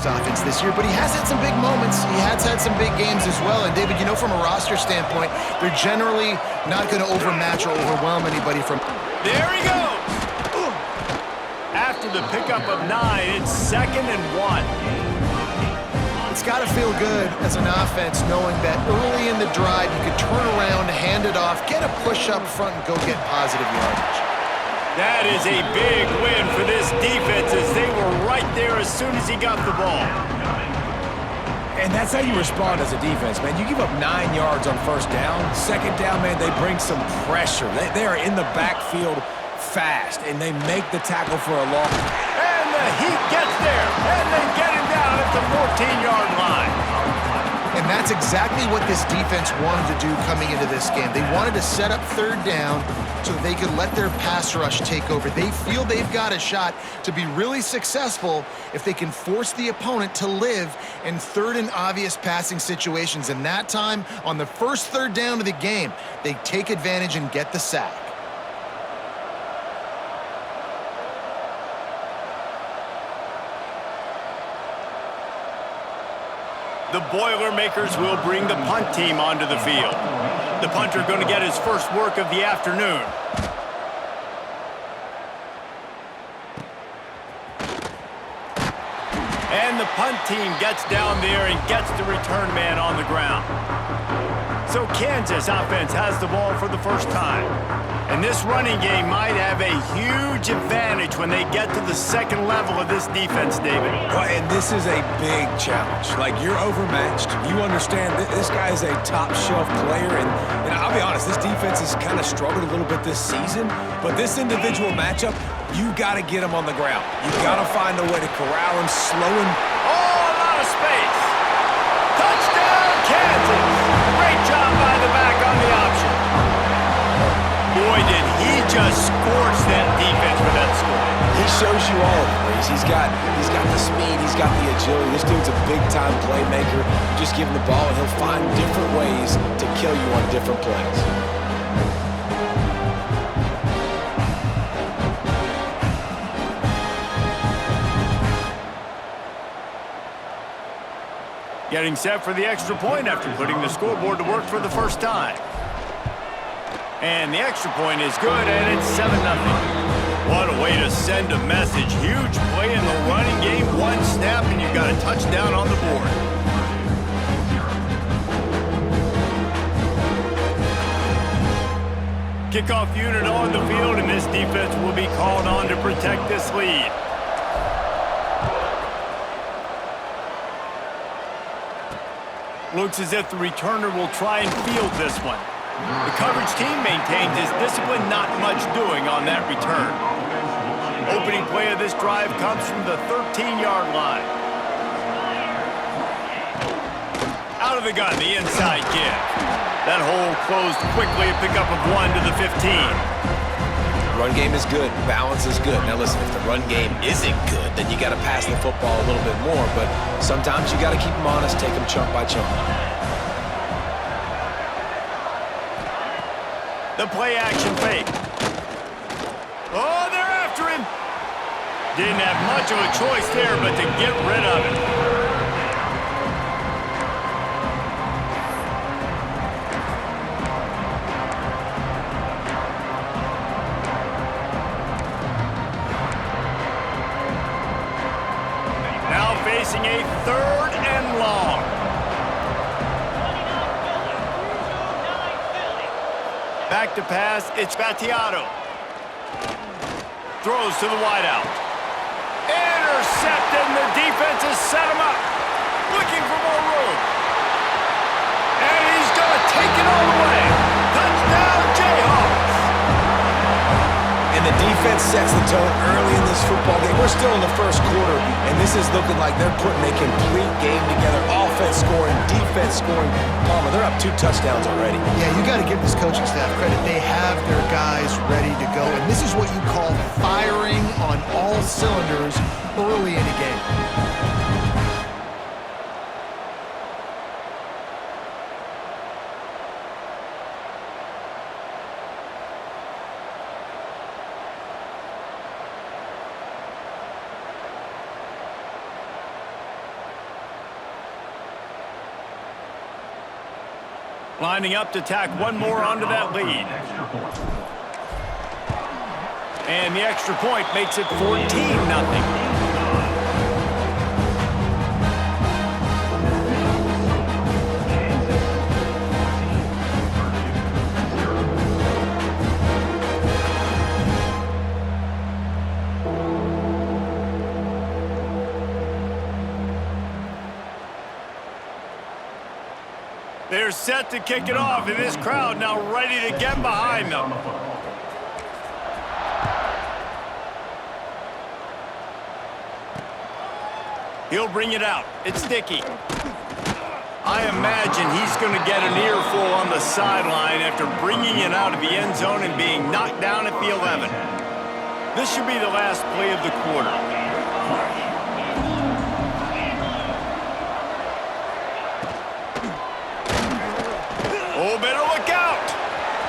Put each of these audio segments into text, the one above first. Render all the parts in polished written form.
offense this year, but he has had some big moments. He has had some big games as well. And David, you know, from a roster standpoint, they're generally not going to overmatch or overwhelm anybody from... There he goes! After the pickup of 9, it's 2nd and 1. It's got to feel good as an offense knowing that early in the drive you could turn around, hand it off, get a push up front, and go get positive yardage. That is a big win for this defense as they were right there as soon as he got the ball. And that's how you respond as a defense, man. You give up 9 yards on first down. Second down, man, they bring some pressure. They are in the backfield fast, and they make the tackle for a loss. And the Heat gets there, and they get him down at the 14-yard line. And that's exactly what this defense wanted to do coming into this game. They wanted to set up third down so that they could let their pass rush take over. They feel they've got a shot to be really successful if they can force the opponent to live in third and obvious passing situations. And that time, on the first third down of the game, they take advantage and get the sack. The Boilermakers will bring the punt team onto the field. The punter going to get his first work of the afternoon. And the punt team gets down there and gets the return man on the ground. So Kansas offense has the ball for the first time. And this running game might have a huge advantage when they get to the second level of this defense, David. Well, and this is a big challenge. Like, you're overmatched. You understand that this guy is a top-shelf player. And I'll be honest, this defense has kind of struggled a little bit this season. But this individual matchup, you got to get him on the ground. You got to find a way to corral him, slow him. Oh, a lot of space. Touchdown, Kansas. Great job by the back on the option. Boy, did he just scorch that defense for that score. He shows you all of it, Reese. He's got the speed, he's got the agility. This dude's a big-time playmaker. You just give him the ball, and he'll find different ways to kill you on different plays. Getting set for the extra point after putting the scoreboard to work for the first time. And the extra point is good, and it's 7-0. What a way to send a message. Huge play in the running game. One snap, and you've got a touchdown on the board. Kickoff unit on the field, and this defense will be called on to protect this lead. Looks as if the returner will try and field this one. The coverage team maintains his discipline, not much doing on that return. Opening play of this drive comes from the 13-yard line. Out of the gun, the inside give. That hole closed quickly, a pickup of 1 to the 15. Run game is good, balance is good. Now listen, if the run game isn't good, then you got to pass the football a little bit more, but sometimes you got to keep them honest, take them chunk by chunk. The play action fake. Oh, they're after him. Didn't have much of a choice there, but to get rid of it. Facing a 3rd and long. Back to pass, it's Battiato. Throws to the wideout. Intercepted, and the defense has set him up. Looking for more room. And he's going to take it all the way. Touchdown, Jayhawks. And the defense sets the tone early in this football game. We're still in the first quarter, and this is looking like they're putting a complete game together. Offense scoring, defense scoring. Palmer, they're up 2 touchdowns already. Yeah, you got to give this coaching staff credit. They have their guys ready to go, and this is what you call firing on all cylinders early in a game. Lining up to tack one more onto that lead. And the extra point makes it 14-0. They're set to kick it off, and this crowd now ready to get behind them. He'll bring it out. It's Dickey. I imagine he's going to get an earful on the sideline after bringing it out of the end zone and being knocked down at the 11. This should be the last play of the quarter. Oh, better look out!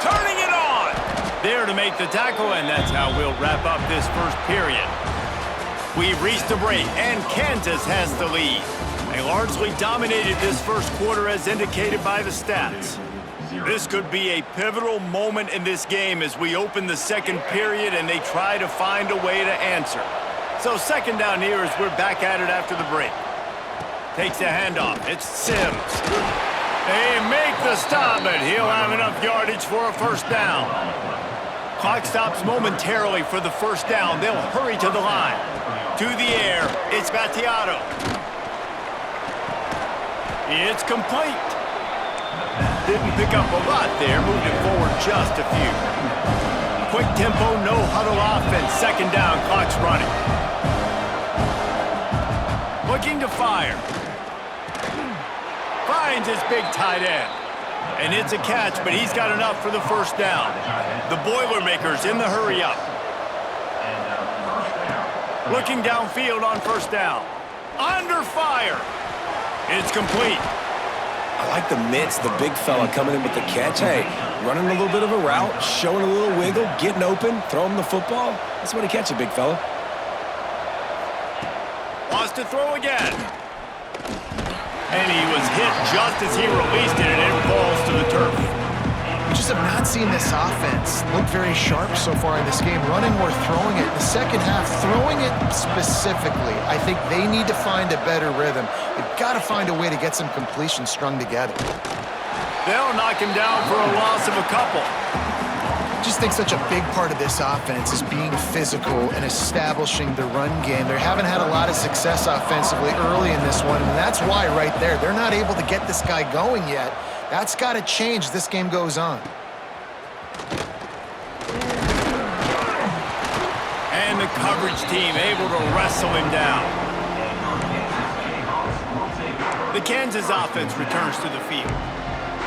Turning it on! There to make the tackle, and that's how we'll wrap up this first period. We've reached a break, and Kansas has the lead. They largely dominated this first quarter as indicated by the stats. This could be a pivotal moment in this game as we open the second period and they try to find a way to answer. So second down here as we're back at it after the break. Takes the handoff. It's Sims. They make the stop, but he'll have enough yardage for a first down. Clock stops momentarily for the first down. They'll hurry to the line. To the air, it's Vattiato. It's complete. Didn't pick up a lot there, moved it forward just a few. Quick tempo, no huddle offense. Second down, clock's running. Looking to fire. Finds his big tight end. And it's a catch, but he's got enough for the first down. The Boilermakers in the hurry up. Looking downfield on first down. Under fire. It's complete. I like the mitts, the big fella coming in with the catch. Hey, running a little bit of a route, showing a little wiggle, getting open, throwing the football. That's when he catch it, big fella. Wants to throw again. And he was hit just as he released it, and it falls to the turf. We just have not seen this offense look very sharp so far in this game, running or throwing it. The second half, throwing it specifically, I think they need to find a better rhythm. They've got to find a way to get some completions strung together. They'll knock him down for a loss of a couple. I just think such a big part of this offense is being physical and establishing the run game. They haven't had a lot of success offensively early in this one, and that's why right there, they're not able to get this guy going yet. That's got to change as this game goes on. And the coverage team able to wrestle him down. The Kansas offense returns to the field.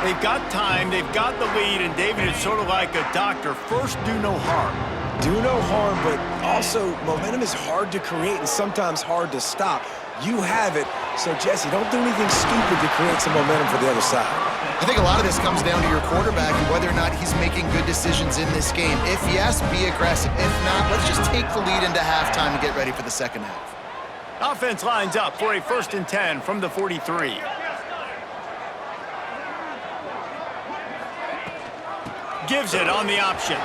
They've got time, they've got the lead, and David is sort of like a doctor. First, do no harm. Do no harm, but also momentum is hard to create and sometimes hard to stop. You have it, so Jesse, don't do anything stupid to create some momentum for the other side. I think a lot of this comes down to your quarterback and whether or not he's making good decisions in this game. If yes, be aggressive. If not, let's just take the lead into halftime and get ready for the second half. Offense lines up for a 1st and 10 from the 43. Gives it on the option.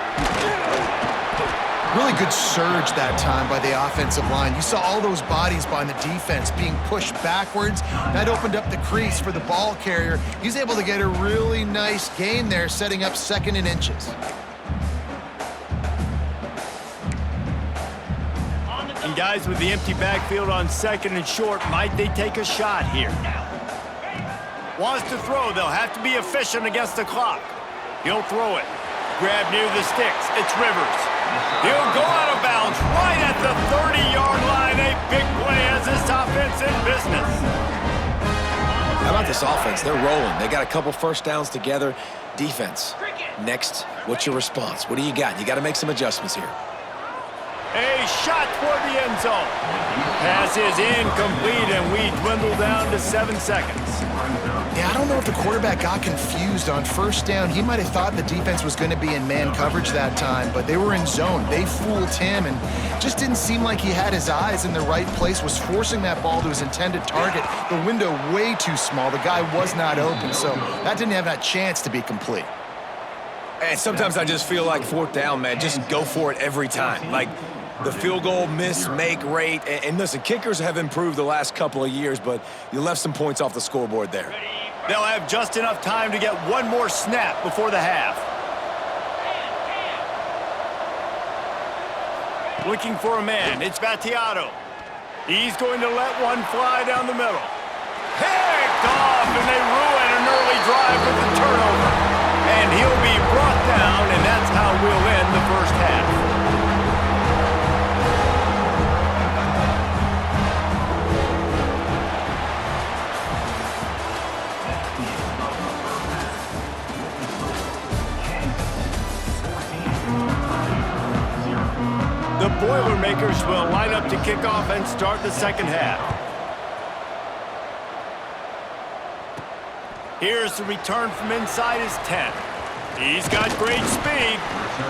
Really good surge that time by the offensive line. You saw all those bodies by the defense being pushed backwards. That opened up the crease for the ball carrier. He's able to get a really nice gain there, setting up 2nd and inches. And guys with the empty backfield on 2nd and short, might they take a shot here? Wants to throw. They'll have to be efficient against the clock. He'll throw it. Grab near the sticks. It's Rivers. He'll go out of bounds right at the 30-yard line. A big play as this offense in business. How about this offense? They're rolling. They got a couple first downs together. Defense. Next, what's your response? What do you got? You got to make some adjustments here. A shot toward the end zone. Pass is incomplete, and we dwindle down to 7 seconds. Yeah, I don't know if the quarterback got confused on first down. He might have thought the defense was going to be in man coverage that time, but they were in zone. They fooled him, and just didn't seem like he had his eyes in the right place, was forcing that ball to his intended target. The window way too small. The guy was not open, so that didn't have that chance to be complete. And sometimes I just feel like fourth down, man, just go for it every time. Like, the field goal miss-make rate. And listen, kickers have improved the last couple of years, but you left some points off the scoreboard there. They'll have just enough time to get one more snap before the half. Looking for a man. It's Battiato. He's going to let one fly down the middle. Picked off, and they ruin an early drive with the turnover. And he'll be brought down, and that's how we'll end the first half. The Boilermakers will line up to kick off and start the second half. Here's the return from inside his 10. He's got great speed,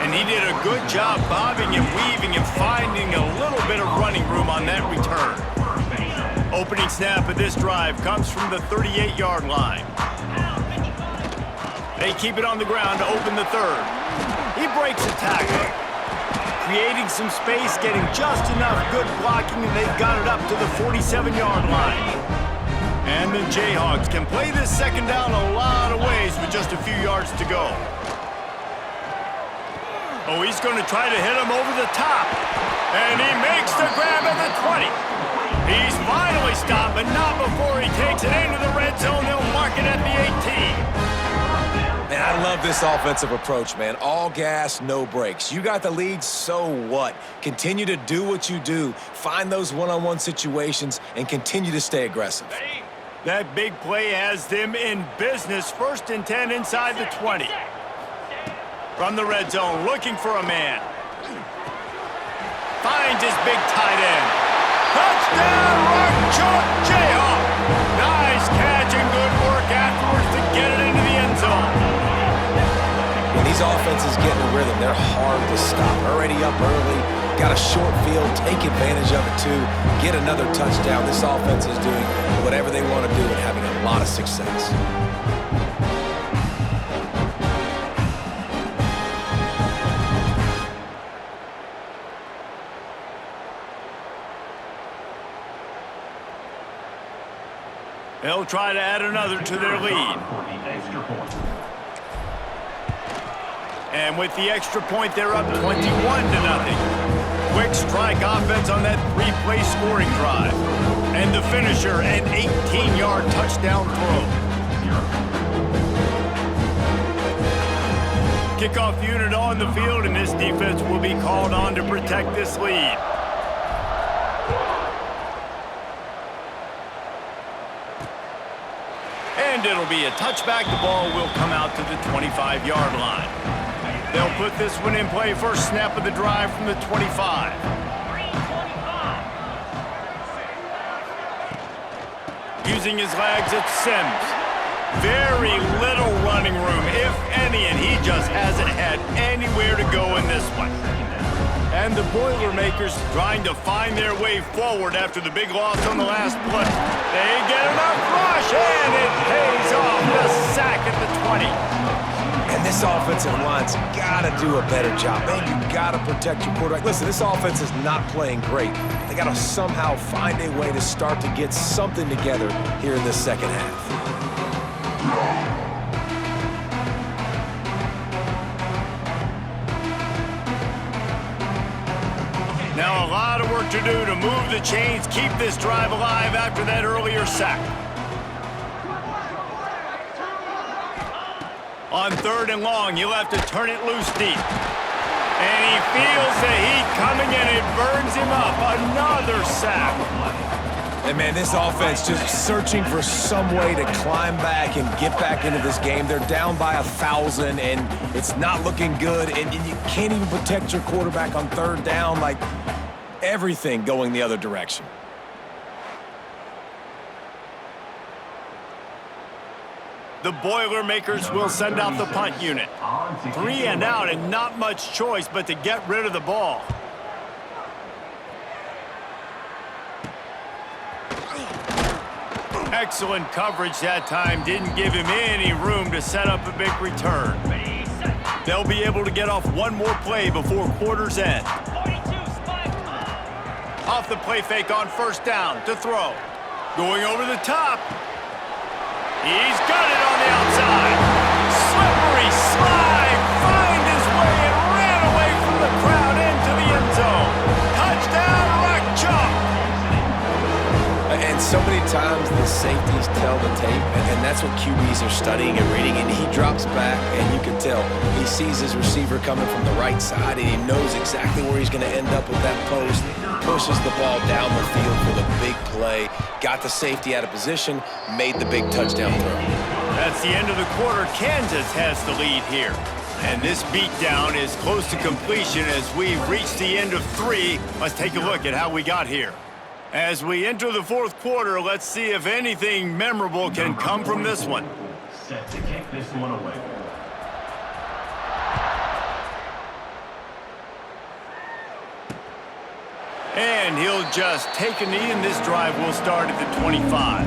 and he did a good job bobbing and weaving and finding a little bit of running room on that return. Opening snap of this drive comes from the 38-yard line. They keep it on the ground to open the third. He breaks a tackle, creating some space, getting just enough good blocking, and they've got it up to the 47-yard line. And the Jayhawks can play this second down a lot of ways with just a few yards to go. Oh, he's going to try to hit him over the top. And he makes the grab at the 20. He's finally stopped, but not before he takes it into the red zone. They'll mark it at the 18. Man, I love this offensive approach, man. All gas, no brakes. You got the lead, so what? Continue to do what you do. Find those one-on-one situations and continue to stay aggressive. That big play has them in business. 1st and 10 inside the 20. From the red zone, looking for a man. Finds his big tight end. Touchdown, Rock Jayhawk. Nice catch and good work afterwards to get it into the end zone. When these offenses get in a rhythm, they're hard to stop. Already up early, got a short field, take advantage of it too, get another touchdown. This offense is doing whatever they want to do and having a lot of success. They'll try to add another to their lead. And with the extra point, they're up 21-0. Quick strike offense on that 3-play scoring drive. And the finisher, an 18-yard touchdown throw. Kickoff unit on the field, and this defense will be called on to protect this lead. And it'll be a touchback. The ball will come out to the 25-yard line. They'll put this one in play. First snap of the drive from the 25. Using his legs, it's Sims. Very little running room, if any, and he just hasn't had anywhere to go in this one. And the Boilermakers trying to find their way forward after the big loss on the last play. They get enough rush, and it pays off. The sack at the 20. And this offensive line's got to do a better job. Man, you got to protect your quarterback. Listen, this offense is not playing great. They got to somehow find a way to start to get something together here in this second half. Now a lot of work to do to move the chains, keep this drive alive after that earlier sack. On 3rd and long, he'll have to turn it loose deep. And he feels the heat coming and it burns him up. Another sack. And, man, this offense just searching for some way to climb back and get back into this game. They're down by 1,000, and it's not looking good, and you can't even protect your quarterback on third down. Like, everything going the other direction. The Boilermakers will send out the punt unit. 3 and out, and not much choice but to get rid of the ball. Excellent coverage that time. Didn't give him any room to set up a big return. They'll be able to get off one more play before quarter's end. Off the play fake on first down to throw. Going over the top. He's got it on the outside. Slippery slide. Find his way and ran away from the crowd into the end zone. Touchdown, Rock Chalk. And so many times the safeties tell the tape, and that's what QBs are studying and reading, and he drops back, and you can tell he sees his receiver coming from the right side, and he knows exactly where he's going to end up with that post, pushes the ball down the field for the big play, got the safety out of position, made the big touchdown throw. That's the end of the quarter. Kansas has the lead here. And this beatdown is close to completion as we've reached the end of 3. Let's take a look at how we got here. As we enter the fourth quarter, let's see if anything memorable can come from this one. Set to kick this one away. And he'll just take a knee, and this drive will start at the 25.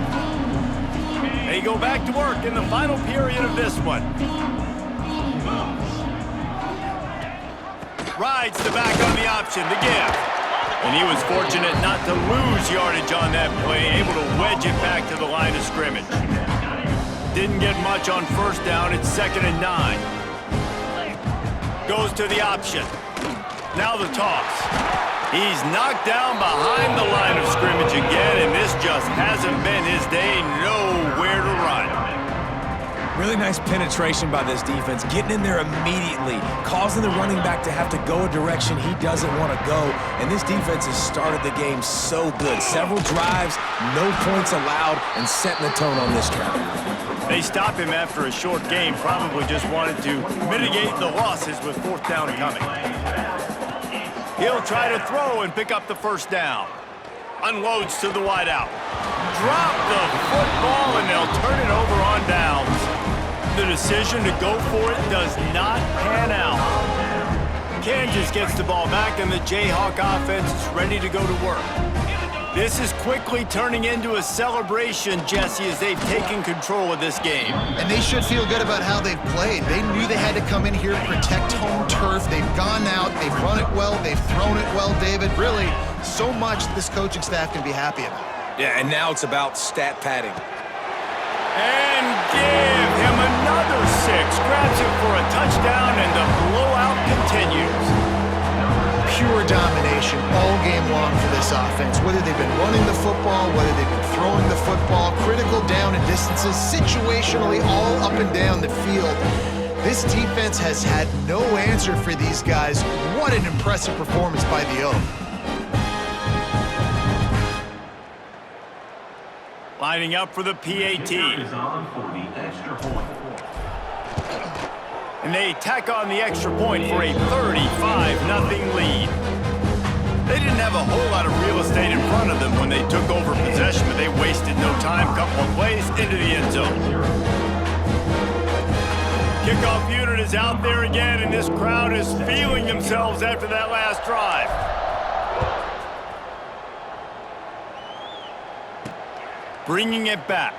They go back to work in the final period of this one. Rides the back on the option to give. And he was fortunate not to lose yardage on that play, able to wedge it back to the line of scrimmage. Didn't get much on first down. It's 2nd and 9. Goes to the option. Now the toss. He's knocked down behind the line of scrimmage again, and this just hasn't been his day. Nowhere to run. Really nice penetration by this defense, getting in there immediately, causing the running back to have to go a direction he doesn't want to go. And this defense has started the game so good. Several drives, no points allowed, and setting the tone on this drive. They stop him after a short game, probably just wanted to mitigate the losses with 4th down coming. He'll try to throw and pick up the first down. Unloads to the wideout. Drop the football, and they'll turn it over on downs. The decision to go for it does not pan out. Kansas gets the ball back, and the Jayhawk offense is ready to go to work. This is quickly turning into a celebration, Jesse, as they've taken control of this game. And they should feel good about how they've played. They knew they had to come in here, protect home turf. They've gone out, they've run it well, they've thrown it well, David. Really, so much this coaching staff can be happy about. Yeah, and now it's about stat padding. And give him another 6. Grabs it for a touchdown, and the blowout continues. Pure domination all game long for this offense. Whether they've been running the football, whether they've been throwing the football, critical down and distances, situationally all up and down the field. This defense has had no answer for these guys. What an impressive performance by the O. Lining up for the PAT. Is on for the extra point. And they tack on the extra point for a 35-0 lead. They didn't have a whole lot of real estate in front of them when they took over possession, but they wasted no time. Couple of plays into the end zone. Kickoff unit is out there again, and this crowd is feeling themselves after that last drive. Bringing it back.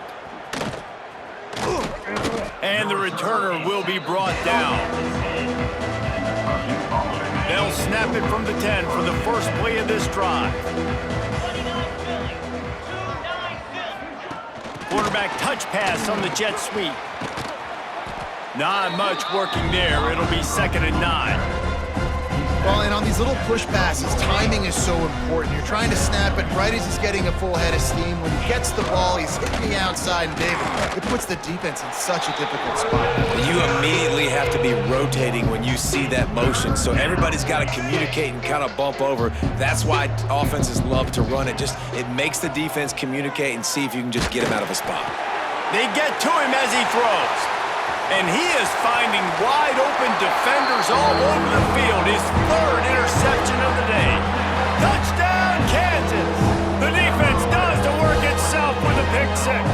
And the returner will be brought down. They'll snap it from the 10 for the first play of this drive. Quarterback touch pass on the jet sweep. Not much working there. It'll be 2nd and 9. Well, and on these little push passes, timing is so important. You're trying to snap it right as he's getting a full head of steam. When he gets the ball, he's hitting the outside, and David, it puts the defense in such a difficult spot. You immediately have to be rotating when you see that motion, so everybody's got to communicate and kind of bump over. That's why offenses love to run it. It makes the defense communicate and see if you can just get him out of a spot. They get to him as he throws. And he is finding wide-open defenders all over the field. His third interception of the day. Touchdown, Kansas! The defense does the work itself with a pick six.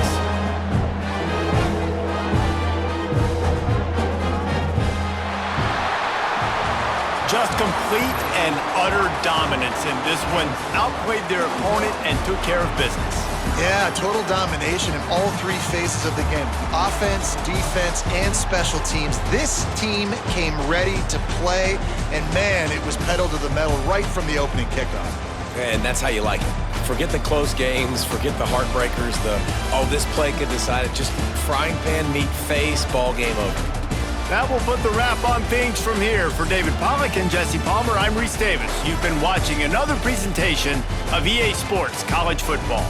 Just complete and utter dominance in this one. Outplayed their opponent and took care of business. Yeah, total domination in all three phases of the game. Offense, defense, and special teams. This team came ready to play, and man, it was pedal to the metal right from the opening kickoff. And that's how you like it. Forget the close games, forget the heartbreakers, this play could decide it. Just frying pan, meat face, ball game over. That will put the wrap on things from here. For David Pollack and Jesse Palmer, I'm Reese Davis. You've been watching another presentation of EA Sports College Football.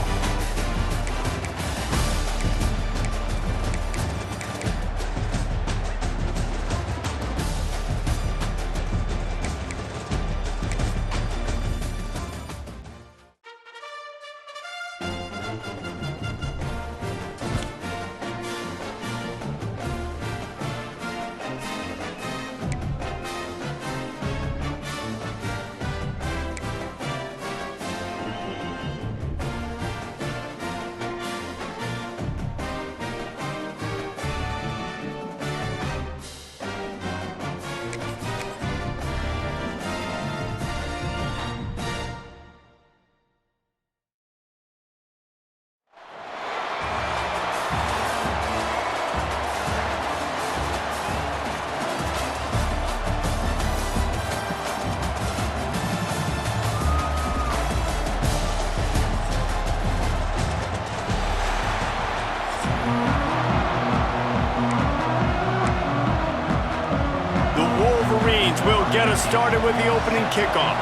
Will get us started with the opening kickoff.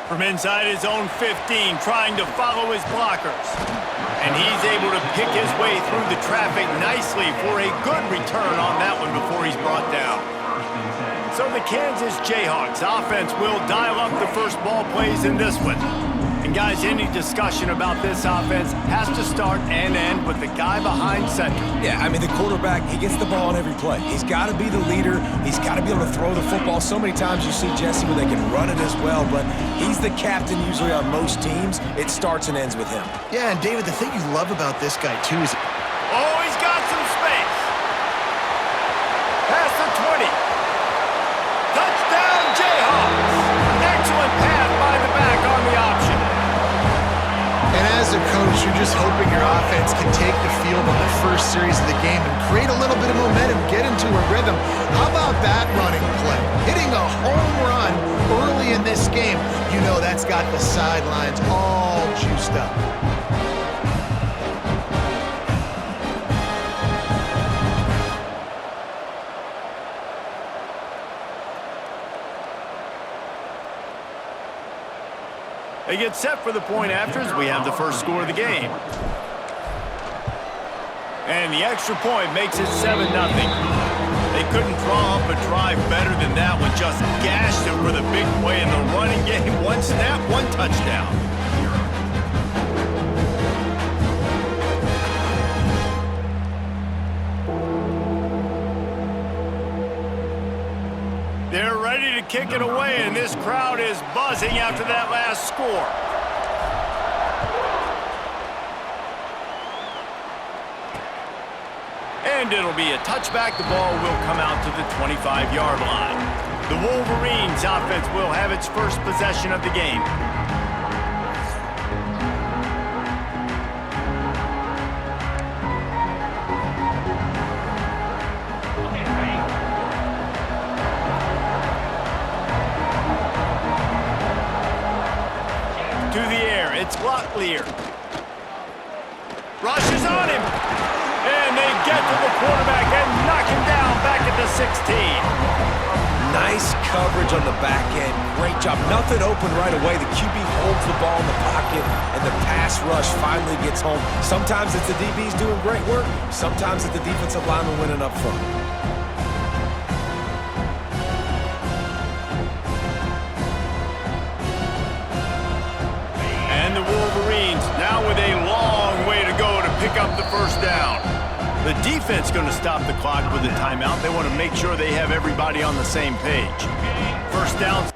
From inside his own 15, trying to follow his blockers. And he's able to pick his way through the traffic nicely for a good return on that one before he's brought down. So the Kansas Jayhawks offense will dial up the first ball plays in this one. And guys, any discussion about this offense has to start and end with the guy behind center. Yeah, I mean, the quarterback, he gets the ball on every play. He's got to be the leader. He's got to be able to throw the football. So many times you see Jesse where they can run it as well, but he's the captain usually on most teams. It starts and ends with him. Yeah, and David, the thing you love about this guy, too, is... Oh, he's got some space. Past the 20. Touchdown, Jayhawks. Excellent pass by the back on the option. And as a coach, you're just hoping your offense can take the field on the first series of the game and create a little bit of momentum, get into a rhythm. How about that running play? Hitting a home run early in this game. You know that's got the sidelines all juiced up. They get set for the point after as we have the first score of the game. And the extra point makes it 7-0. They couldn't draw up a drive better than that one. Just gashed it for the big play in the running game. One snap, one touchdown. They're ready to kick it away, and this crowd is buzzing after that last score. And it'll be a touchback. The ball will come out to the 25-yard line. The Wolverines offense will have its first possession of the game. To the air, it's Locklear. Rush is on him. And they get to the quarterback and knock him down back at at the 16. Nice coverage on the back end. Great job. Nothing open right away. The QB holds the ball in the pocket, and the pass rush finally gets home. Sometimes it's the DBs doing great work. Sometimes it's the defensive lineman winning up front. And the Wolverines now with a long way to go to pick up the first down. The defense going to stop the clock with a timeout. They want to make sure they have everybody on the same page. First down.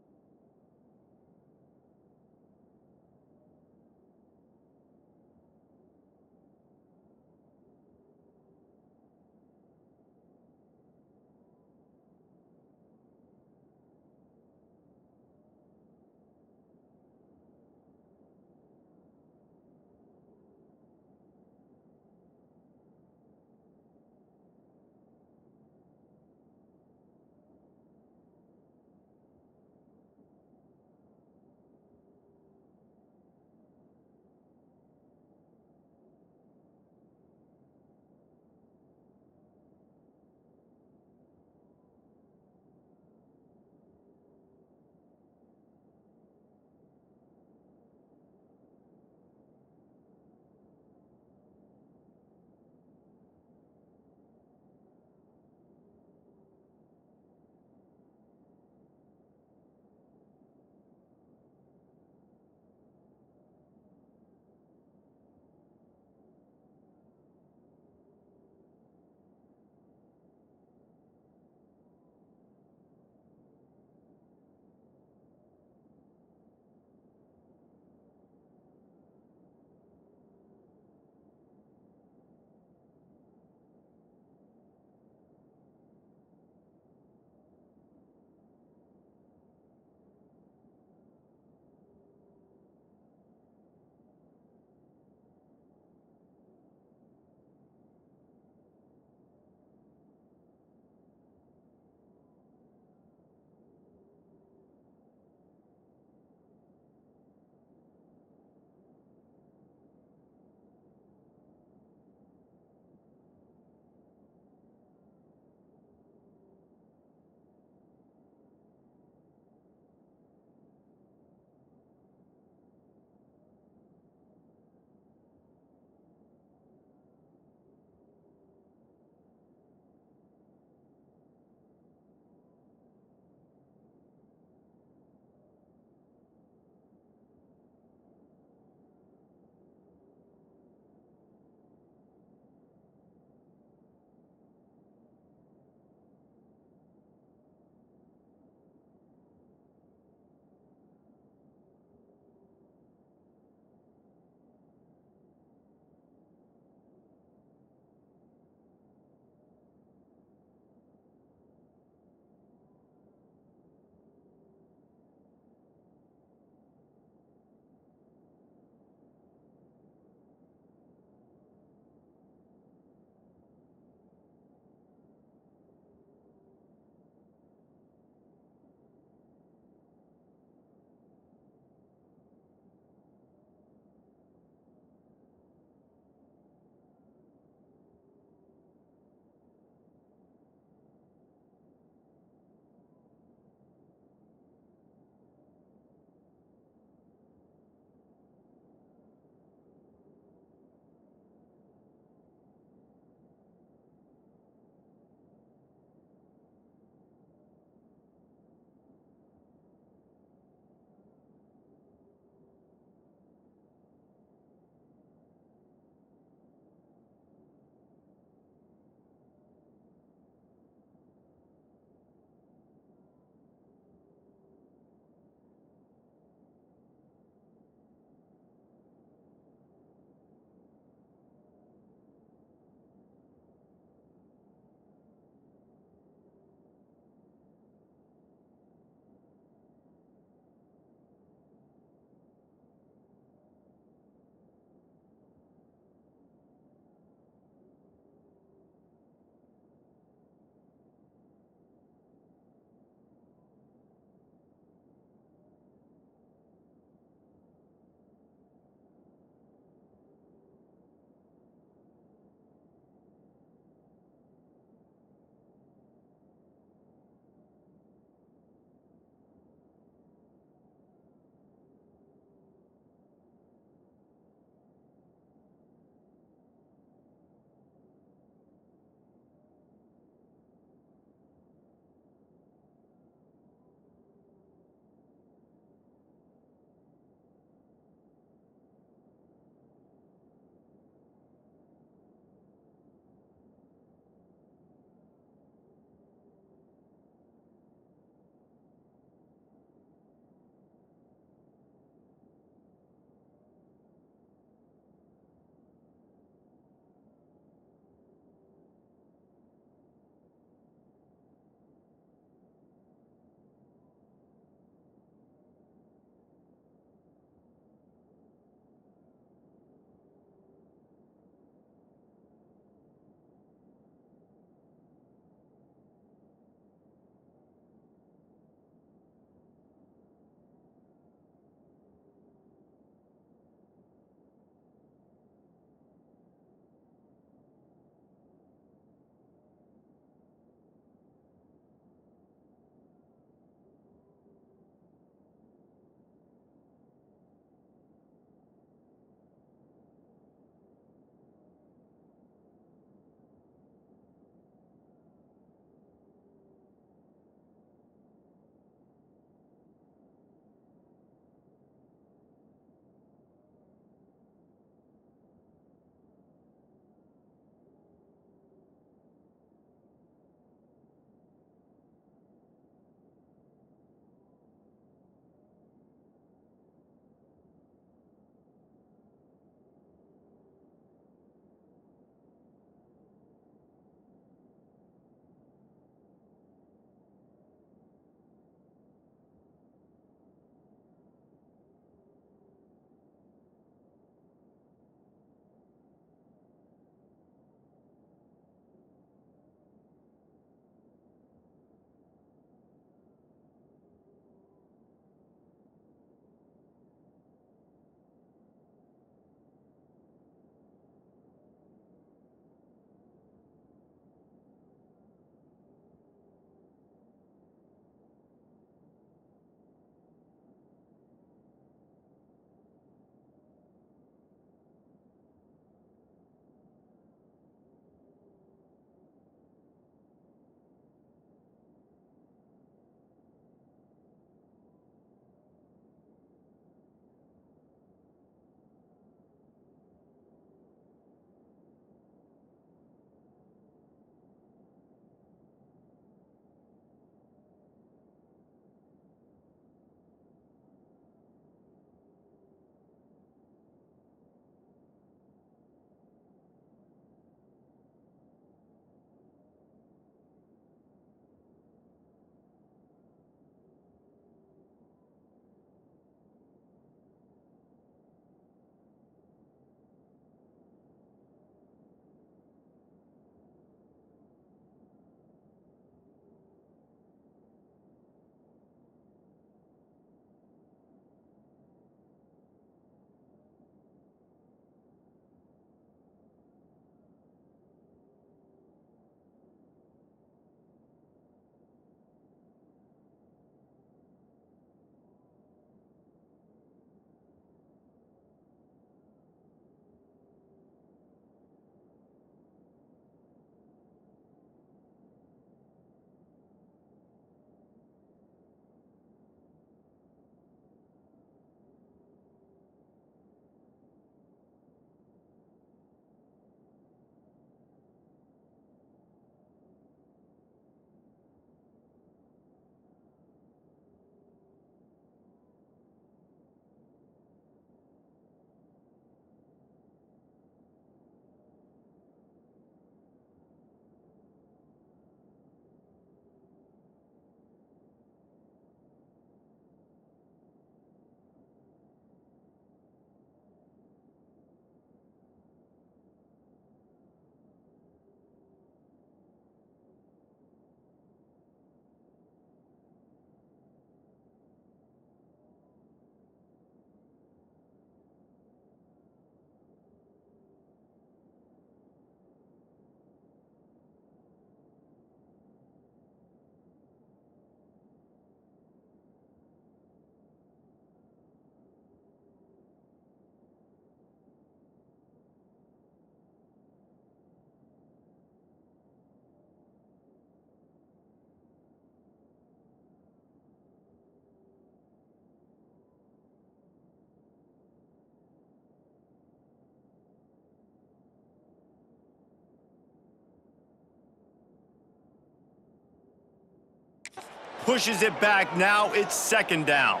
pushes it back. Now it's second down.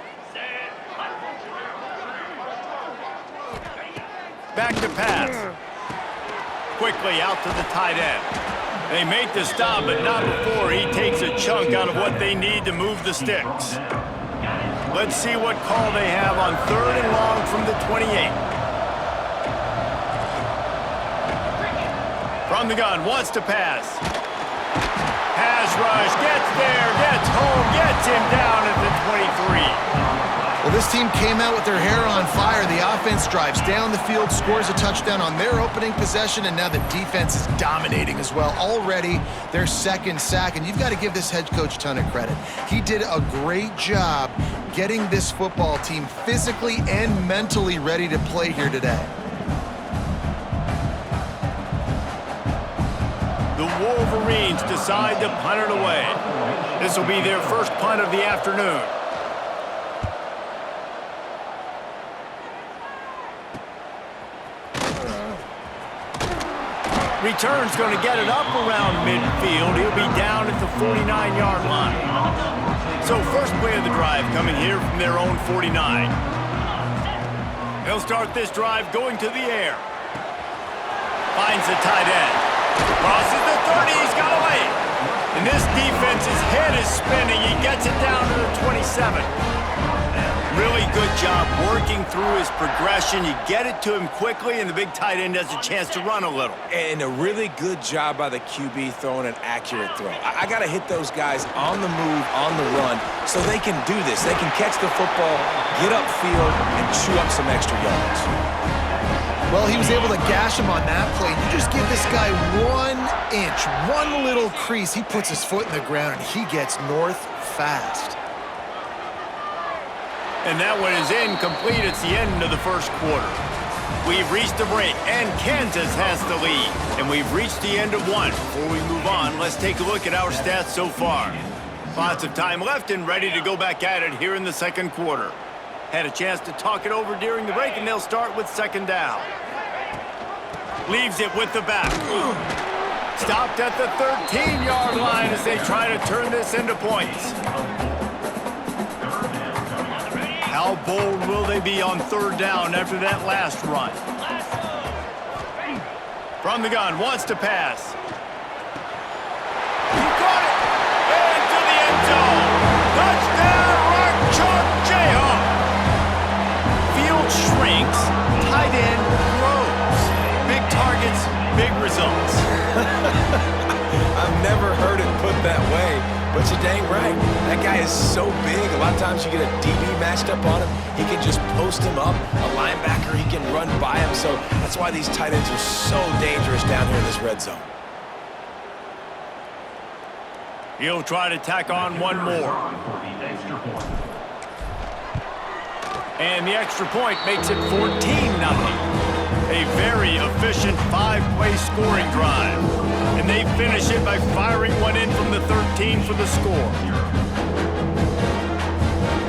Back to pass. Quickly out to the tight end. They make the stop, but not before he takes a chunk out of what they need to move the sticks. Let's see what call they have on 3rd and long from the 28. From the gun, wants to pass. Pass rush, gets there, gets home, gets him down at the 23. Well, this team came out with their hair on fire. The offense drives down the field, scores a touchdown on their opening possession, and now the defense is dominating as well. Already their second sack, and you've got to give this head coach a ton of credit. He did a great job getting this football team physically and mentally ready to play here today. The Wolverines decide to punt it away. This will be their first punt of the afternoon. Return's going to get it up around midfield. He'll be down at the 49-yard line. So first play of the drive coming here from their own 49. They'll start this drive going to the air. Finds the tight end. Crosses the 30. He's got away. And this defense's head is spinning. He gets it down to the 27. Really good job working through his progression. You get it to him quickly, and the big tight end has a chance to run a little. And a really good job by the QB throwing an accurate throw. I got to hit those guys on the move, on the run, so they can do this. They can catch the football, get upfield, and chew up some extra yards. Well, he was able to gash him on that play. You just give this guy 1 inch, one little crease. He puts his foot in the ground, and he gets north fast. And that one is incomplete. It's the end of the first quarter. We've reached the break, and Kansas has the lead. And we've reached the end of one. Before we move on, let's take a look at our stats so far. Lots of time left and ready to go back at it here in the second quarter. Had a chance to talk it over during the break, and they'll start with second down. Leaves it with the back. Stopped at the 13-yard line as they try to turn this into points. How bold will they be on third down after that last run? From the gun, wants to pass. He caught it! Into the end zone! Touchdown, Rock Chalk Jayhawk! Field shrinks, tight end grows. Big targets, big results. I've never heard it put that way, but you're dang right. That guy is so big. A lot of times you get a DB matched up on him. He can just post him up. A linebacker, he can run by him. So that's why these tight ends are so dangerous down here in this red zone. He'll try to tack on one more. And the extra point makes it 14-0. A very efficient 5-play scoring drive. And they finish it by firing one in from the 13 for the score.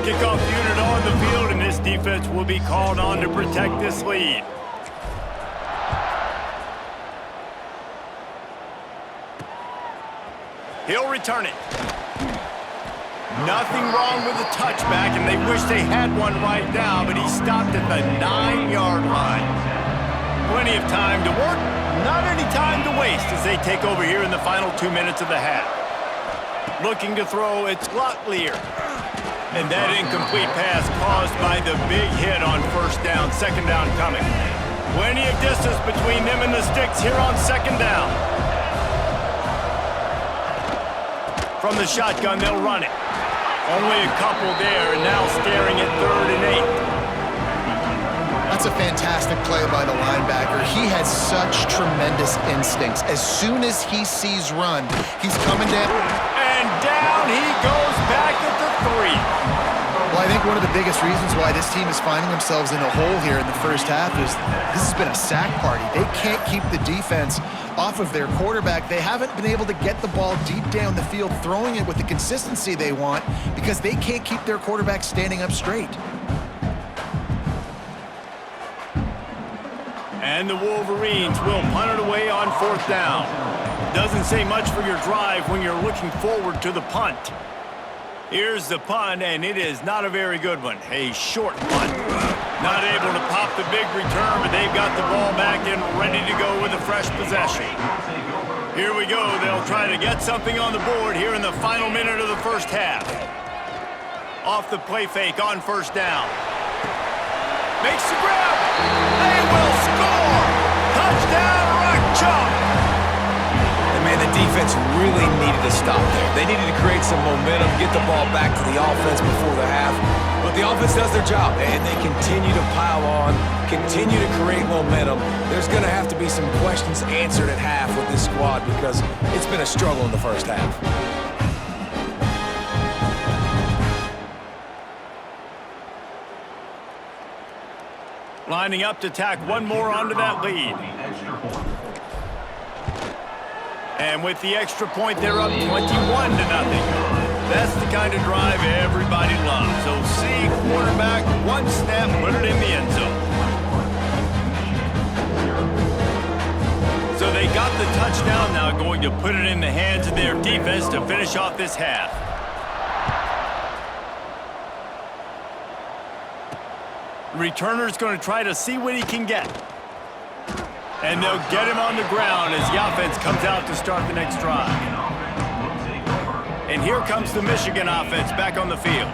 Kickoff unit on the field, and this defense will be called on to protect this lead. He'll return it. Nothing wrong with the touchback, and they wish they had one right now, but he stopped at the 9-yard line. Plenty of time to work, not any time to waste as they take over here in the final 2 minutes of the half. Looking to throw, it's Locklear. And that incomplete pass caused by the big hit on first down, second down coming. Plenty of distance between them and the sticks here on second down. From the shotgun, they'll run it. Only a couple there, and now staring at 3rd and 8. That's a fantastic play by the linebacker. He has such tremendous instincts. As soon as he sees run, he's coming down. And down he goes back at the 3. Well, I think one of the biggest reasons why this team is finding themselves in a hole here in the first half is this has been a sack party. They can't keep the defense off of their quarterback. They haven't been able to get the ball deep down the field, throwing it with the consistency they want because they can't keep their quarterback standing up straight. And the Wolverines will punt it away on 4th down. Doesn't say much for your drive when you're looking forward to the punt. Here's the punt, and it is not a very good one. A short punt. Not able to pop the big return, but they've got the ball back and ready to go with a fresh possession. Here we go. They'll try to get something on the board here in the final minute of the first half. Off the play fake on first down. Makes the grab. They will score. Touchdown, Rock Chalk. And man, the defense really needed to stop there. They needed to create some momentum, get the ball back to the offense before the half. But the offense does their job, and they continue to pile on, continue to create momentum. There's going to have to be some questions answered at half with this squad because it's been a struggle in the first half. Lining up to tack one more onto that lead. And with the extra point, they're up 21-0. That's the kind of drive everybody loves. So see quarterback, one snap, put it in the end zone. So they got the touchdown, now going to put it in the hands of their defense to finish off this half. Returner's going to try to see what he can get. And they'll get him on the ground as the offense comes out to start the next drive. And here comes the Michigan offense back on the field.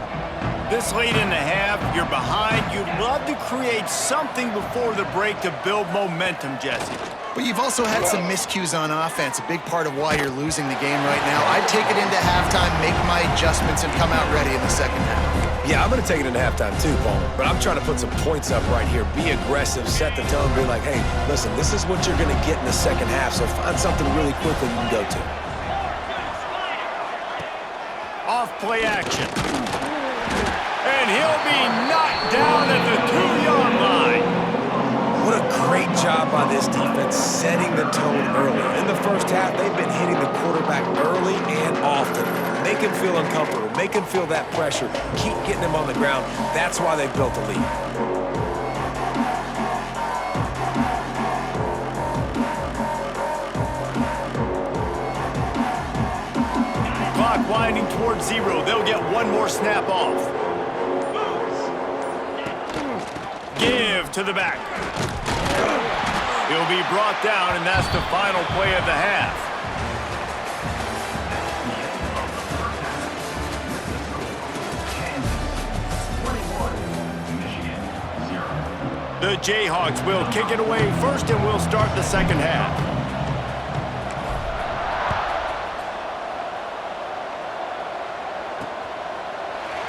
This late in the half, you're behind. You'd love to create something before the break to build momentum, Jesse. But you've also had some miscues on offense, a big part of why you're losing the game right now. I'd take it into halftime, make my adjustments, and come out ready in the second half. Yeah, I'm going to take it into halftime too, Paul. But I'm trying to put some points up right here. Be aggressive, set the tone, be like, hey, listen, this is what you're going to get in the second half, so find something really quickly you can go to. Off play action. And he'll be knocked down at the 2-yard line. What a great job by this defense setting the tone early. In the first half, they've been hitting the quarterback early and often. Make him feel uncomfortable. Make him feel that pressure. Keep getting him on the ground. That's why they've built the lead. Clock winding towards 0. They'll get one more snap off. Give to the back. He'll be brought down, and that's the final play of the half. The Jayhawks will kick it away first, and we'll start the second half.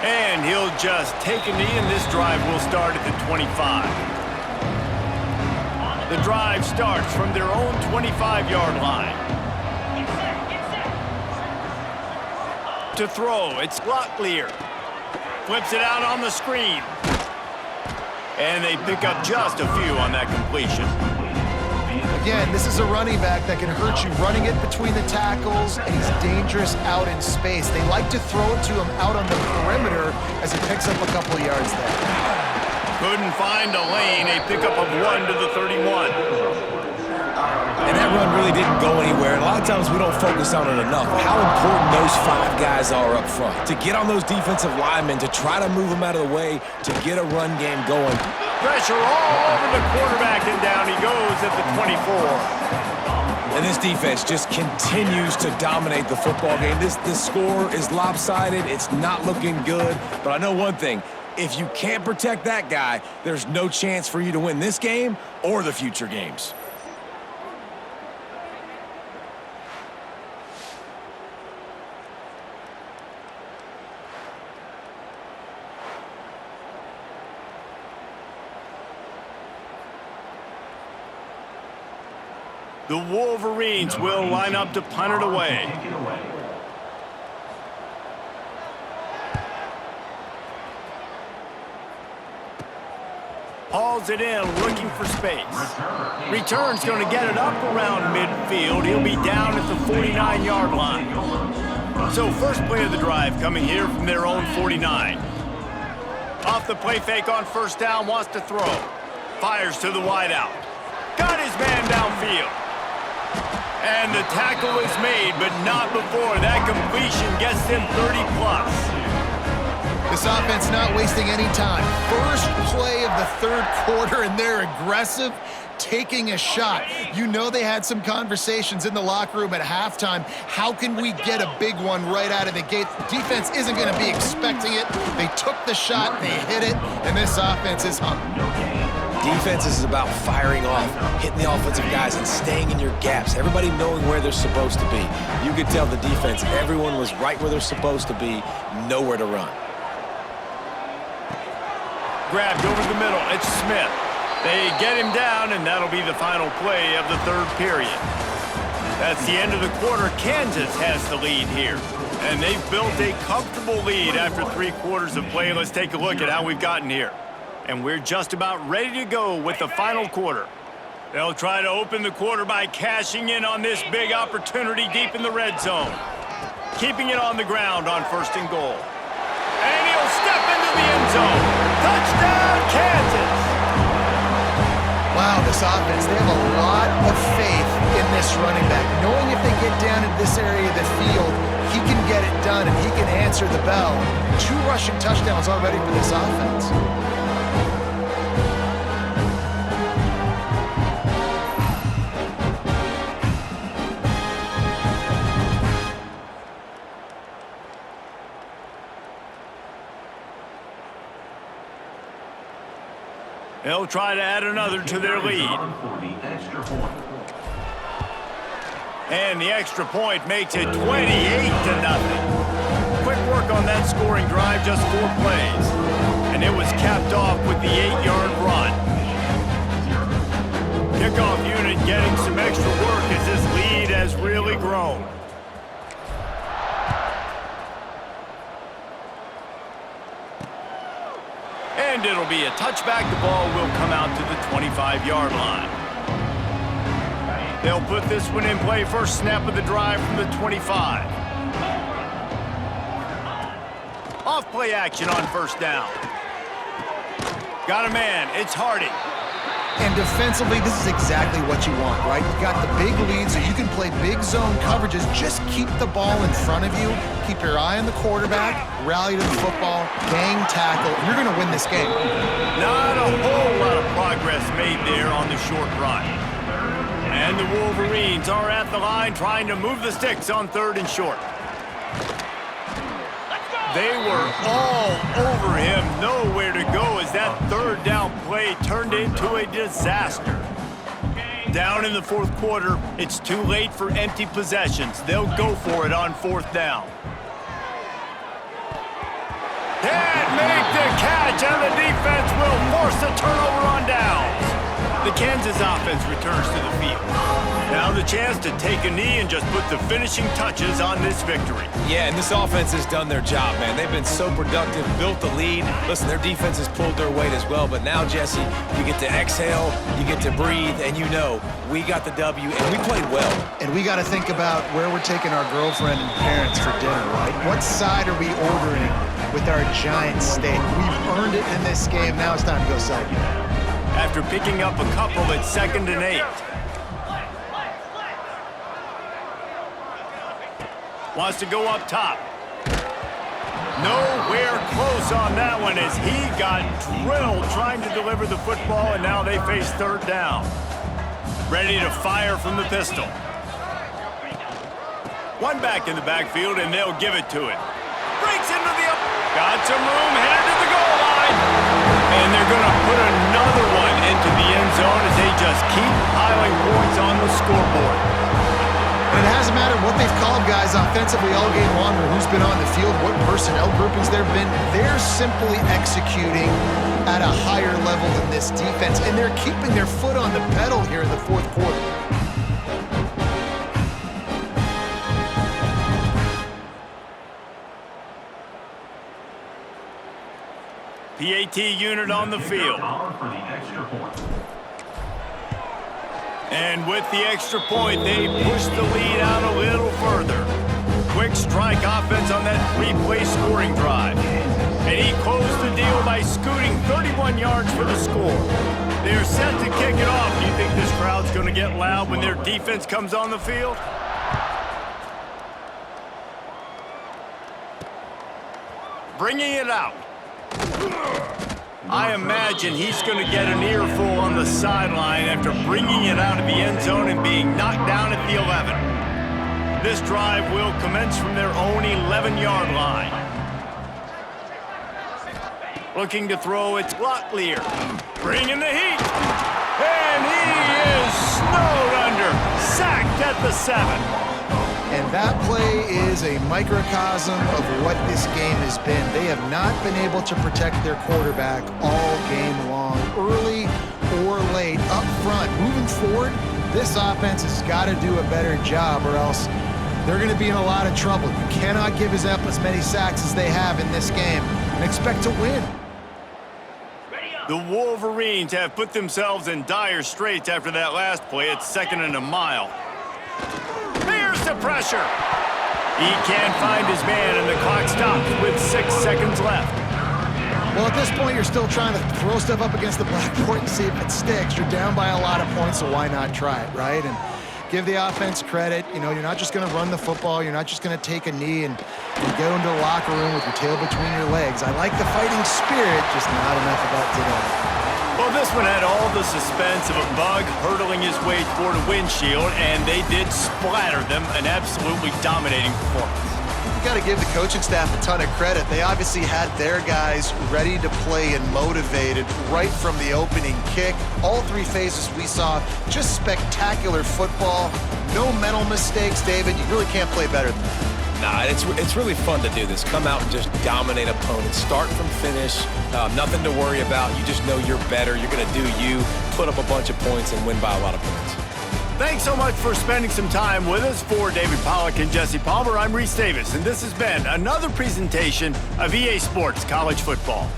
And he'll just take a knee, and this drive will start at the 25. The drive starts from their own 25-yard line. To throw, it's Locklear. Flips it out on the screen. And they pick up just a few on that completion. Again, this is a running back that can hurt you running it between the tackles, and he's dangerous out in space. They like to throw it to him out on the perimeter as he picks up a couple of yards there. Couldn't find a lane, a pickup of 1 to the 31. And that run really didn't go anywhere. And a lot of times we don't focus on it enough. How important those 5 guys are up front. To get on those defensive linemen, to try to move them out of the way, to get a run game going. Pressure all over the quarterback, and down he goes at the 24. And this defense just continues to dominate the football game. This score is lopsided. It's not looking good. But I know one thing. If you can't protect that guy, there's no chance for you to win this game or the future games. The Wolverines will line up to punt it away. Hauls it in, looking for space. Return's going to get it up around midfield. He'll be down at the 49-yard line. So first play of the drive coming here from their own 49. Off the play fake on first down, wants to throw. Fires to the wideout. Got his man downfield. And the tackle is made, but not before that completion gets them 30+. This offense not wasting any time. First play of the third quarter, and they're aggressive, taking a shot. You know they had some conversations in the locker room at halftime. How can we get a big one right out of the gate? The defense isn't going to be expecting it. They took the shot, they hit it, and this offense is hungry. Defense is about firing off, hitting the offensive guys, and staying in your gaps. Everybody knowing where they're supposed to be. You could tell the defense, everyone was right where they're supposed to be, nowhere to run. Grabbed over the middle. It's Smith. They get him down, and that'll be the final play of the third period. That's the end of the quarter. Kansas has the lead here, and they've built a comfortable lead after 3 quarters of play. Let's take a look at how we've gotten here. And we're just about ready to go with the final quarter. They'll try to open the quarter by cashing in on this big opportunity deep in the red zone. Keeping it on the ground on 1st and goal. And he'll step into the end zone. Touchdown, Kansas! Wow, this offense, they have a lot of faith in this running back. Knowing if they get down into this area of the field, he can get it done and he can answer the bell. 2 rushing touchdowns already for this offense. They'll try to add another to their lead. And the extra point makes it 28-0. Quick work on that scoring drive, just 4 plays. And it was capped off with the 8-yard run. Kickoff unit getting some extra work as this lead has really grown. And it'll be a touchback. The ball will come out to the 25-yard line. They'll put this one in play. First snap of the drive from the 25. Off play action on 1st down. Got a man. It's Harding. And defensively, this is exactly what you want, right? You got the big lead, so you can play big zone coverages. Just keep the ball in front of you. Keep your eye on the quarterback. Rally to the football. Gang tackle. You're going to win this game. Not a whole lot of progress made there on the short run. And the Wolverines are at the line trying to move the sticks on 3rd and short. They were all over him, nowhere to go as that 3rd down play turned into a disaster. Down in the 4th quarter, it's too late for empty possessions. They'll go for it on 4th down. Can't make the catch, and the defense will force a turnover on downs. The Kansas offense returns to the field. Now the chance to take a knee and just put the finishing touches on this victory. Yeah, and this offense has done their job, man. They've been so productive, built the lead. Listen, their defense has pulled their weight as well, but now, Jesse, you get to exhale, you get to breathe, and you know we got the W, and we played well. And we got to think about where we're taking our girlfriend and parents for dinner, right? What side are we ordering with our giant steak? We've earned it in this game. Now it's time to go celebrate. After picking up a couple at 2nd and 8. Wants to go up top. Nowhere close on that one as he got drilled trying to deliver the football, and now they face 3rd down. Ready to fire from the pistol. One back in the backfield, and they'll give it to it. Breaks into the up. Got some room, headed to the goal line. And they're going to put another one into the end zone as they just keep piling points on the scoreboard. And it hasn't mattered what they've called guys offensively all game long or who's been on the field, what personnel groupings there have been. They're simply executing at a higher level than this defense, and they're keeping their foot on the pedal here in the 4th quarter. PAT unit on the field. And with the extra point, they push the lead out a little further. Quick strike offense on that 3-play scoring drive. And he closed the deal by scooting 31 yards for the score. They're set to kick it off. Do you think this crowd's going to get loud when their defense comes on the field? Bringing it out. I imagine he's going to get an earful on the sideline after bringing it out of the end zone and being knocked down at the 11. This drive will commence from their own 11-yard line. Looking to throw, it's Locklear. Bringing the heat. And he is snowed under. Sacked at the 7. And that play is a microcosm of what this game has been. They have not been able to protect their quarterback all game long, early or late, up front. Moving forward, this offense has got to do a better job or else they're going to be in a lot of trouble. You cannot give up as many sacks as they have in this game and expect to win. The Wolverines have put themselves in dire straits after that last play. It's 2nd and a mile. Here's the pressure. He can't find his man, and the clock stops with 6 seconds left. Well, at this point, you're still trying to throw stuff up against the blackboard and see if it sticks. You're down by a lot of points, so why not try it, right? And give the offense credit. You know, you're not just going to run the football. You're not just going to take a knee and go into the locker room with your tail between your legs. I like the fighting spirit, just not enough of that today. Well, this one had all the suspense of a bug hurtling his way toward a windshield, and they did splatter them, an absolutely dominating performance. You got to give the coaching staff a ton of credit. They obviously had their guys ready to play and motivated right from the opening kick. All 3 phases we saw, just spectacular football. No mental mistakes, David. You really can't play better than that. Nah, it's really fun to do this. Come out and just dominate opponents. Start from finish. Nothing to worry about. You just know you're better. You're going to do you, put up a bunch of points, and win by a lot of points. Thanks so much for spending some time with us. For David Pollack and Jesse Palmer, I'm Reese Davis, and this has been another presentation of EA Sports College Football.